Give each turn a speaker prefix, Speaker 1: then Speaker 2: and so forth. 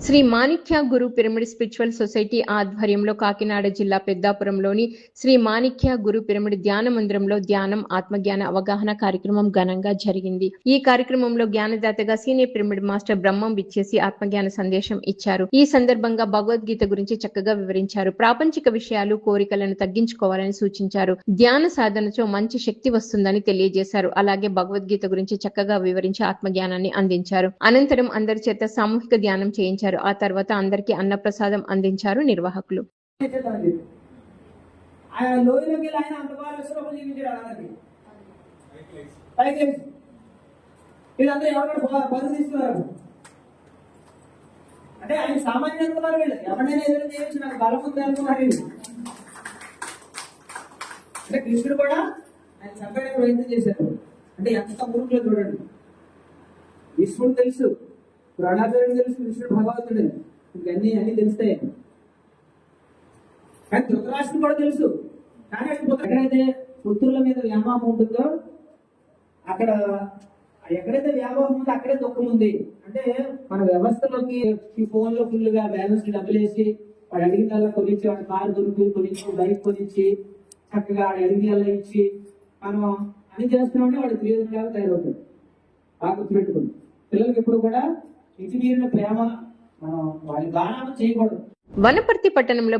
Speaker 1: శ్రీ మాణిక్య గురు pyramid spiritual society ఆధ్వర్యంలో కాకినాడ జిల్లా పెద్దాపురంలోని శ్రీ మాణిక్య గురు pyramid ధ్యాన మందిరంలో ధ్యానం ఆత్మజ్ఞాన అవగాహన కార్యక్రమం ఘనంగా జరిగింది. ఈ కార్యక్రమంలో జ్ఞానదాతగా సీనియర్ పిరమిడ్ మాస్టర్ బ్రహ్మం విచ్చేసి ఆత్మజ్ఞాన సందేశం ఇచ్చారు. ఈ సందర్భంగా భగవద్గీత గురించి చక్కగా వివరించారు. ప్రాపంచిక విషయాలు, కోరికలను తగ్గించుకోవాలని సూచించారు. ధ్యాన సాధనతో మంచి శక్తి వస్తుందని తెలియజేశారు. అలాగే భగవద్గీత గురించి చక్కగా వివరించి ఆత్మజ్ఞానాన్ని అందించారు. అనంతరం అందరి చేత సామూహిక ధ్యానం చేయించారు. ఆ తర్వాత అందరికీ అన్నప్రసాదం అందించారు నిర్వాహకులు.
Speaker 2: అంటే ఆయన సామాన్య అనుకున్నారు, వీళ్ళు ఎవరైనా ఎదురు చేయొచ్చు, నాకు బలం ఉంది అనుకున్నారు. అంటే కృష్ణుడు కూడా ఆయన చంపడానికి ప్రయత్నం చేశారు. అంటే ఎంత మూర్ఖులు చూడండి. విష్ణుడు తెలుసు, ద్రోణాచార్యుడు తెలుసు, కృష్ణుడు భగవంతుడు, అన్ని తెలుస్తాయి. కానీ ధృతరాష్ట్రుడు కూడా తెలుసు. కానీ ఎక్కడైతే పుత్రుల మీద వ్యామోహం ఉంటుందో అక్కడ, ఎక్కడైతే వ్యామోహం ఉందో అక్కడే దుఃఖం ఉంది. అంటే మన వ్యవస్థలోకి ఈ ఫోన్ లో ఫుల్ గా బ్యాలెన్స్ డబ్బులు వేసి వాడు అడిగిన కొనిచ్చి, వాడు కారు దొరికి కొనిచ్చి, బైక్ కొనిచ్చి, చక్కగా వాడు అడిగిన ఇచ్చి మనం అన్ని చేస్తున్నామంటే వాడు ప్రియోజనంగా తయారవుతాడు. బాగా గుర్తుపెట్టుకుని పిల్లలకి ఎప్పుడు కూడా ఇంటి మీరిన ప్రేమ మనం వాడి గానం చేయకూడదు.
Speaker 1: వనపర్తి పట్టణంలో